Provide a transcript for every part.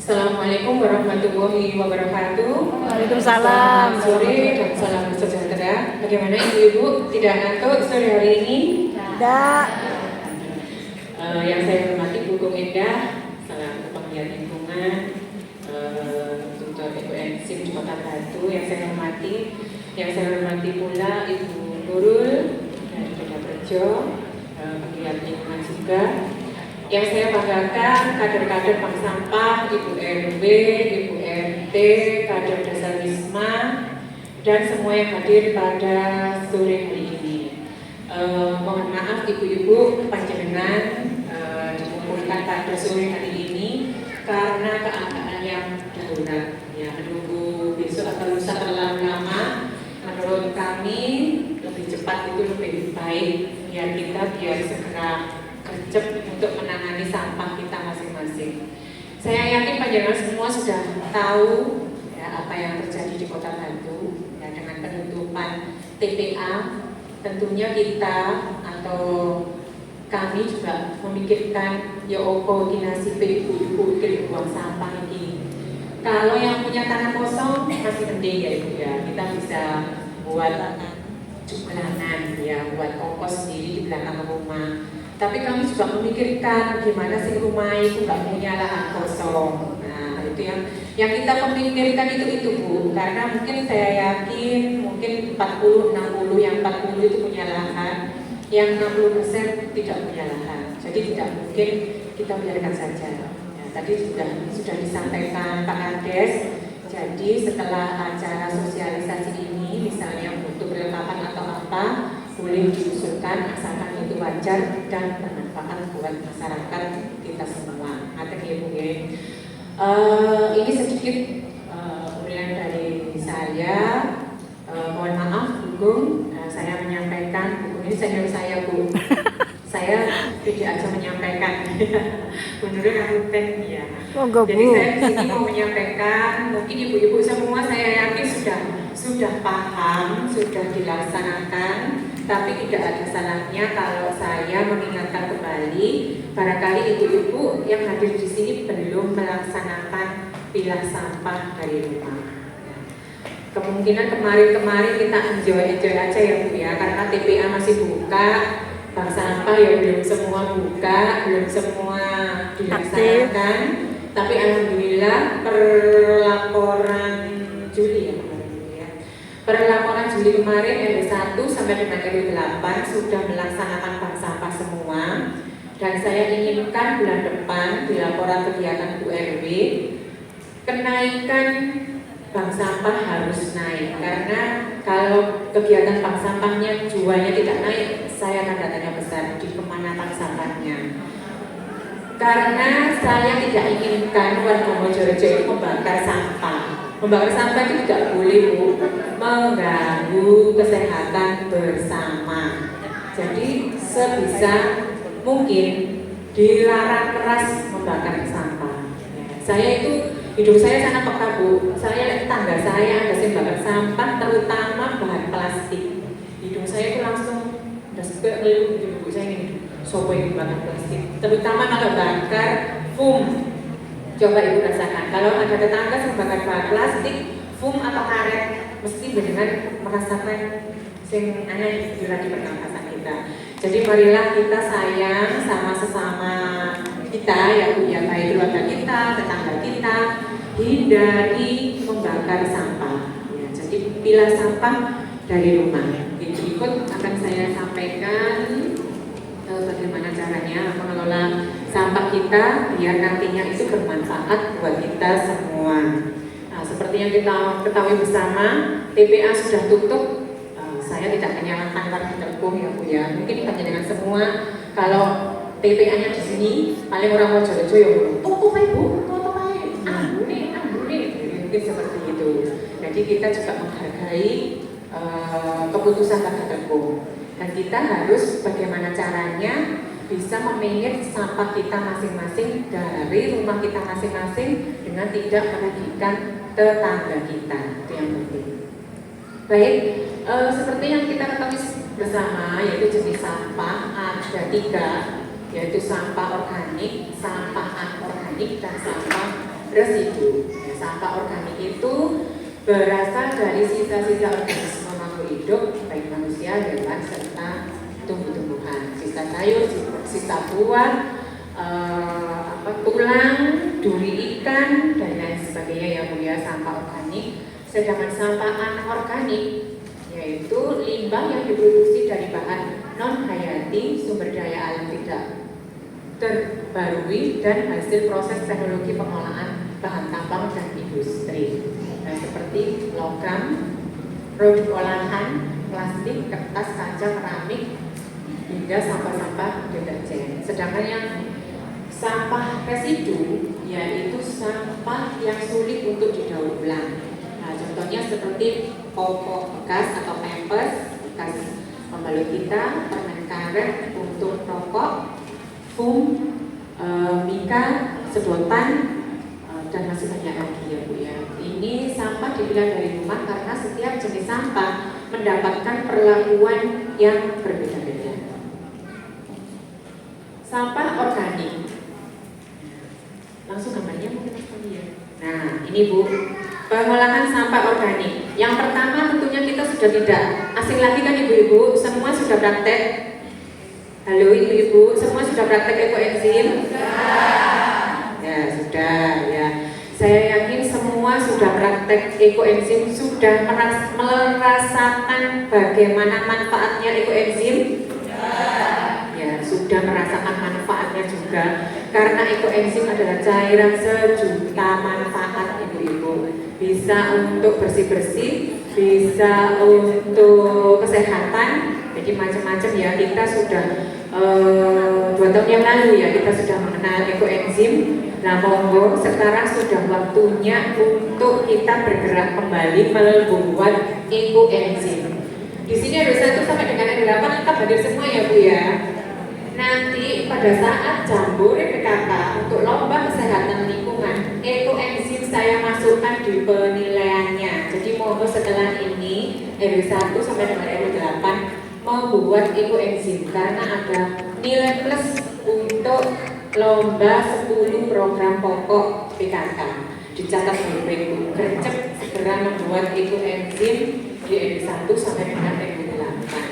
Assalamualaikum warahmatullahi wabarakatuh. Waalaikumsalam. Selamat sore dan salam sejahtera. Bagaimana ibu-ibu? Tidak ngantuk sore hari ini? Tidak. Yang saya hormati Bu Endah, salam penggiat lingkungan, Dr. Ibu Ensim di Kota Batu. Yang saya hormati pula Ibu Nurul dari Kota Berjo, penggiat lingkungan juga. Yang saya banggakan kader-kader bank sampah, Ibu RW, Ibu RT, kader desa Wisma, dan semua yang hadir pada sore hari ini. Mohon maaf ibu-ibu panjenengan dikumpulkan pada sore hari ini karena keadaan yang darurat. Ya, menunggu besok atau lusa terlalu lama. Menurut kami lebih cepat itu lebih baik biar segera gercep untuk menangani sampah kita masing-masing. Saya yakin panjenengan semua sudah tahu ya, apa yang terjadi di Kota Batu ya, dengan penutupan TPA. Tentunya kita atau kami juga memikirkan ya koordinasi ibu-ibu kirim buang sampah ini. Kalau yang punya tanah kosong masih penting ya ibu ya, kita bisa buat jumlahan ya, buat kompos sendiri di belakang rumah. Tapi kami juga memikirkan gimana sih rumah itu nggak punya lahan kosong. Nah itu yang kita memikirkan itu Bu, karena mungkin saya yakin mungkin 40-60 yang 40 itu punya lahan, yang 60% tidak punya lahan. Jadi tidak mungkin kita biarkan saja. Ya, tadi sudah disampaikan Pak Kades. Jadi setelah acara sosialisasi ini, misalnya butuh perlengkapan atau apa, boleh diusulkan asalkan itu wajar dan bermanfaat buat masyarakat kita semua. Ada Bu ya. Ini sedikit urian dari saya. Mohon maaf Bung, saya menyampaikan buku ini senior saya Bu. Saya tidak aja menyampaikan. Menurut aku ya. Jadi saya di sini mau menyampaikan, mungkin ibu-ibu semua saya yakin sudah paham, sudah dilaksanakan. Tapi tidak ada salahnya kalau saya mengingatkan kembali, barangkali ibu-ibu yang hadir di sini belum melaksanakan pilah sampah dari rumah. Kemungkinan kemarin kita enjoy aja ya Bu ya, karena TPA masih buka, bank sampah ya belum semua buka, belum semua dilaksanakan. Tapi alhamdulillah perlaporan Juli kemarin RW 1 sampai dengan RW 8 sudah melaksanakan bank sampah semua, dan saya inginkan bulan depan di laporan kegiatan Bu RW kenaikan bank sampah harus naik, karena kalau kegiatan bank sampahnya jualnya tidak naik, saya tanda tanya besar di kemana bank sampahnya. Karena saya tidak inginkan warga Mojorejo itu membakar sampah. Membakar sampah itu tidak boleh Bu, mengganggu kesehatan bersama. Jadi sebisa mungkin dilarang keras membakar sampah. Saya itu hidup saya sangat peka Bu. Saya tangga saya ada yang bakar sampah, terutama bahan plastik. Hidup saya itu langsung udah sebek ngeluh gitu Bu. Saya ingin sopo yang bakar plastik, terutama kalau bakar foam. Coba ibu rasakan, kalau ada tetangga yang bakar plastik, foam atau karet, mesti benar merasakan sing aneh di pernapasan kita. Jadi marilah kita sayang sama sesama kita ya Bu ya, baik keluarga kita, tetangga kita, hindari membakar sampah. Ya, jadi pilah sampah dari rumah. Berikut akan saya sampaikan bagaimana caranya mengelola sampah kita biar nantinya itu bermanfaat buat kita semua. Nah, seperti yang kita ketahui bersama, TPA sudah tutup. Saya tidak menyalahkan warga Tepung ya Bu ya. Mungkin panjenengan semua kalau TPA-nya di sini paling orang Mojorejo ya Bu, tutup aja Bu, tutup aja. Ambune, mungkin seperti itu. Jadi kita juga menghargai keputusan warga Tepung. Dan kita harus bagaimana caranya bisa memanage sampah kita masing-masing dari rumah kita masing-masing dengan tidak merugikan tetangga kita. Itu yang penting. Baik, seperti yang kita ketahui bersama, yaitu jenis sampah ada 3, yaitu sampah organik, sampah anorganik, dan sampah residu. Ya, sampah organik itu berasal dari sisa-sisa organisme makhluk hidup, baik manusia, hewan, serta tumbuh-tumbuhan. Sisa sayur, sisa buah, tulang, duri ikan, dan lain sebagainya ya Bu ya, sampah organik. Sedangkan sampah anorganik yaitu limbah yang diproduksi dari bahan non-hayati, sumber daya alam tidak terbarui, dan hasil proses teknologi pengolahan bahan tambang dan industri. Nah, seperti logam, produk olahan, plastik, kertas, kaca, keramik, hingga sampah-sampah deterjen. Sedangkan yang sampah residu yaitu sampah yang sulit untuk didaur ulang. Nah, contohnya seperti popok bekas atau pampers bekas pembalut kita, permen karet, puntung rokok, foam, mika, sedotan, dan masih banyak lagi ya Bu ya. Ini sampah dipilah dari rumah karena setiap jenis sampah mendapatkan perlakuan yang berbeda-beda. Sampah organik, langsung gambarnya mungkin sekali ya. Nah ini Bu, pengolahan sampah organik. Yang pertama tentunya kita sudah tidak asing lagi kan ibu-ibu, semua sudah praktek. Halo ibu-ibu, semua sudah praktek ekoenzim? Ya sudah ya. Saya yakin semua sudah praktek ekoenzim, sudah merasakan bagaimana manfaatnya ekoenzim? Ya, sudah merasakan manfaatnya juga. Karena ekoenzim adalah cairan sejuta manfaat ibu-ibu. Bisa untuk bersih-bersih, bisa untuk kesehatan, jadi macam-macam ya. Kita sudah 2 tahun yang lalu ya kita sudah mengenal ekoenzim. Nah monggo sekarang sudah waktunya untuk kita bergerak kembali membuat ekoenzim. Di sini ada 1 sampai dengan ada 8 lengkap hadir semua ya Bu ya. Nanti pada saat jambore PKK untuk lomba kesehatan lingkungan, ekoenzim saya masukkan di penilaiannya. Jadi monggo setelah ini RW 1 sampai dengan RW 8 membuat ekoenzim karena ada nilai plus untuk lomba 10 program pokok PKK. Dicatat baik-baik Bu, gercep segera membuat ekoenzim di RW 1 sampai dengan RW 8.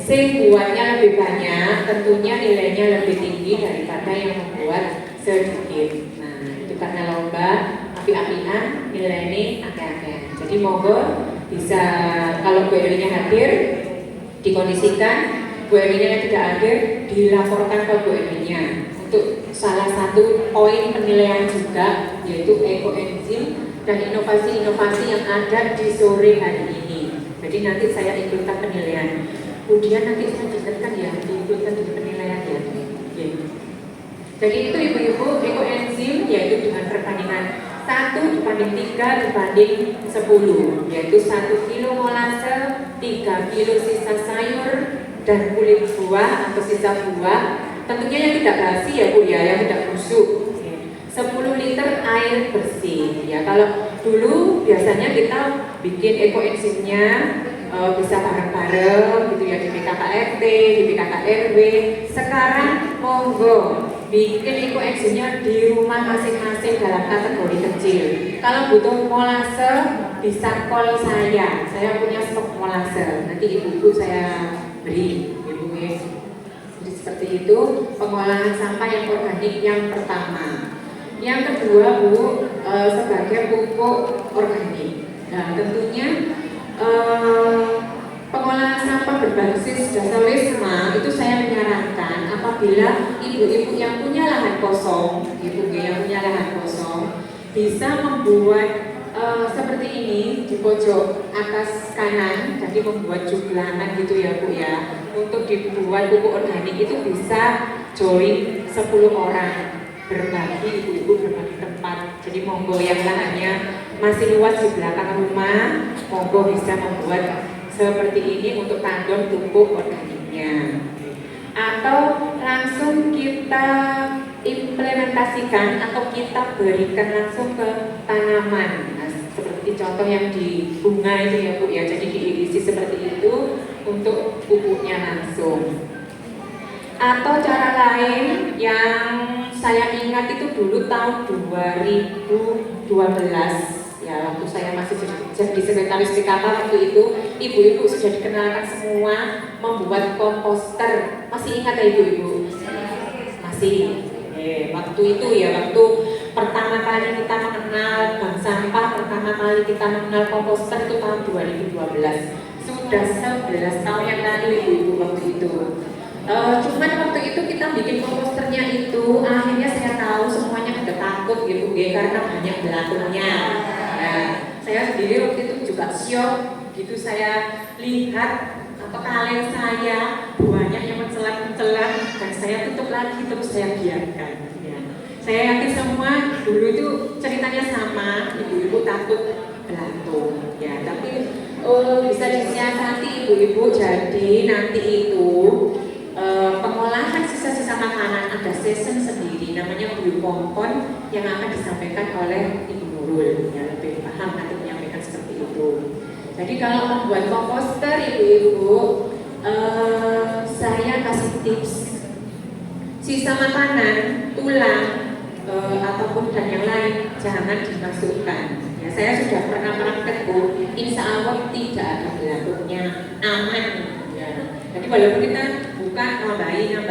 Buatnya lebih banyak, tentunya nilainya lebih tinggi daripada yang membuat sedikit. Nah, itu karena lomba api-apian, nilai ini akeh-akeh. Jadi monggo bisa kalau Bu Erwinnya hadir, dikondisikan, Bu Erwinnya yang tidak hadir, dilaporkan ke Bu Erwinnya. Untuk salah satu poin penilaian juga, yaitu ekoenzim dan inovasi-inovasi yang ada di sore hari ini. Jadi nanti saya ikutkan penilaian. Kemudian nanti saya ingatkan ya, diikutkan di penilaian ya. Jadi itu ibu-ibu ekoenzim yaitu dengan perbandingan 1 dibanding 3 dibanding 10, yaitu 1 kilo molase, 3 kilo sisa sayur dan kulit buah atau sisa buah. Tentunya yang tidak basi ya Bu ya, yang tidak busuk. 10 liter air bersih ya. Kalau dulu biasanya kita bikin ekoenzimnya bisa bareng-bareng gitu ya di BKKRT, di BKKRW. Sekarang monggo bikin ekoenzimnya di rumah masing-masing dalam kategori kecil. Kalau butuh molase bisa call saya punya stok molase. Nanti ibu-ibu saya beri ibu ya. Jadi seperti itu pengolahan sampah yang organik yang pertama. Yang kedua Bu, sebagai pupuk organik. Nah tentunya pengolahan sampah berbasis dasar wisma itu saya menyarankan apabila ibu-ibu yang punya lahan kosong, ibu yang punya lahan kosong bisa membuat seperti ini di pojok atas kanan, jadi membuat juglanan gitu ya Bu ya. Untuk dibuat pupuk organik itu bisa join 10 orang, berbagi ibu-ibu berbagi tempat. Jadi monggo yang lahannya masih luas di belakang rumah, monggo bisa membuat seperti ini untuk tandon pupuk organiknya. Atau langsung kita implementasikan atau kita berikan langsung ke tanaman. Nah, seperti contoh yang di bunga itu ya Bu ya. Jadi diisi seperti itu untuk pupuknya langsung. Atau cara lain yang saya ingat itu dulu tahun 2012 ya, waktu saya masih jadi sekretaris PKK waktu itu, ibu-ibu sudah dikenalkan semua membuat komposter. Masih ingat ya ibu-ibu? Masih. Waktu itu ya, waktu pertama kali kita mengenal bank sampah, pertama kali kita mengenal komposter itu tahun 2012. Sudah 11 tahun yang lalu ibu-ibu waktu itu. Cuman waktu itu kita bikin komposternya itu, akhirnya saya tahu semuanya ada takut gitu ya, karena banyak belakangnya. Nah, saya sendiri waktu itu juga syok gitu, saya lihat atau kaleng saya banyak yang mencelat-mencelat dan saya tutup lagi terus saya biarkan ya. Saya yakin semua dulu itu ceritanya sama, ibu-ibu takut belatung ya, tapi bisa disiasati ibu-ibu. Jadi nanti itu pengolahan sisa-sisa makanan ada season sendiri namanya Blue Kompon yang akan disampaikan oleh Ibu Nurul yang lebih paham nanti menyampaikan seperti itu. Jadi kalau membuat komposter ibu-ibu, saya kasih tips sisa makanan, tulang ataupun dan yang lain jangan dimasukkan. Ya, saya sudah pernah praktek Bu, insya Allah tidak ada belakangnya, aman. Ya. Jadi walaupun kita buka nambahin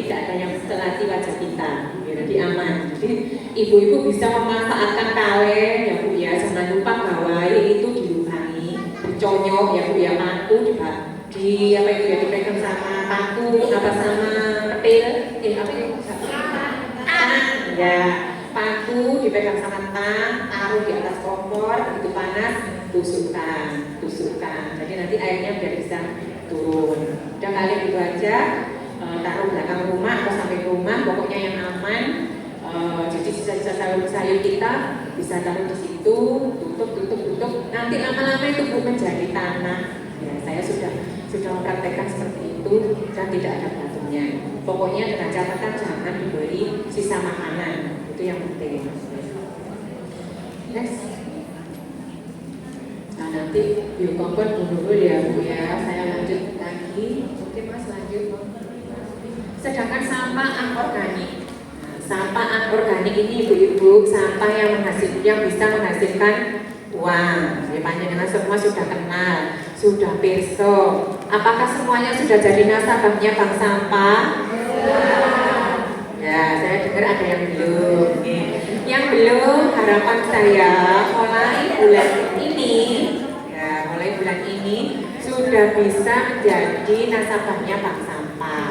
tidak ada yang selati wajah kita, ya, jadi aman. Jadi ibu-ibu bisa memanfaatkan kaleng ya Bu ya, jangan lupa bahwa itu dilubangi, diconyok ya Bu ya, paku di apa itu ya, dipegang sama paku apa sama petil, apa itu? Ya, paku dipegang sama tang, taruh di atas kompor, begitu panas, tusukkan. Jadi nanti airnya biar bisa turun. Udah kalian itu aja, taruh belakang rumah atau sampai rumah, pokoknya yang aman. Jadi sisa-sisa sayur kita bisa taruh di situ, tutup. Nanti lama-lama itu Bu menjadi tanah. Ya, saya sudah mempraktekkan seperti itu dan tidak ada batunya. Pokoknya dengan catatan jangan diberi sisa makanan, itu yang penting. Next. Nah nanti biokompon dulu ya Bu ya, saya lanjut lagi. Oke Mas, lanjut. Sedangkan sampah anorganik. Sampah anorganik ini ibu-ibu, sampah yang bisa menghasilkan uang. Ya, panjenengan semua sudah kenal, sudah perso. Apakah semuanya sudah jadi nasabahnya bank sampah? Ya, saya dengar ada yang belum. Yang belum, harapan saya mulai bulan ini sudah bisa menjadi nasabahnya bank sampah.